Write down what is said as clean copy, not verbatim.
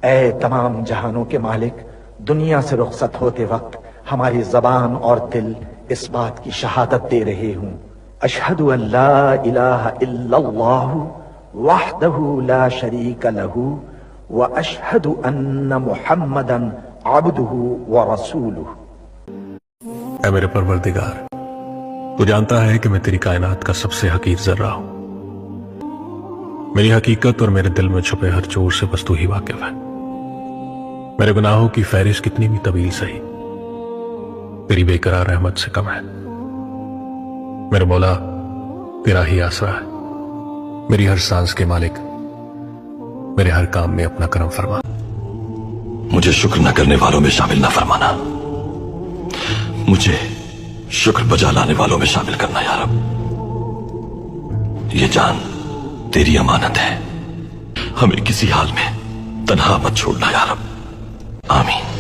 اے تمام جہانوں کے مالک، دنیا سے رخصت ہوتے وقت ہماری زبان اور دل اس بات کی شہادت دے رہے ہوں، اشہد ان لا الہ الا اللہ وحدہ لا شریک لہ واشہد ان محمدا عبدہ ورسولہ۔ اے میرے پروردگار، تو جانتا ہے کہ میں تیری کائنات کا سب سے حقیر ذرہ ہوں، میری حقیقت اور میرے دل میں چھپے ہر چور سے بس تو ہی واقف ہے۔ میرے گناہوں کی فہرست کتنی بھی طویل سہی تیری بے قرار رحمت سے کم ہے۔ میرے مولا تیرا ہی آسرا ہے، میری ہر سانس کے مالک، میرے ہر کام میں اپنا کرم فرما۔ مجھے شکر نہ کرنے والوں میں شامل نہ فرمانا، مجھے شکر بجا لانے والوں میں شامل کرنا یا رب۔ یہ جان تیری امانت ہے، ہمیں کسی حال میں تنہا مت چھوڑنا یا رب، آمین۔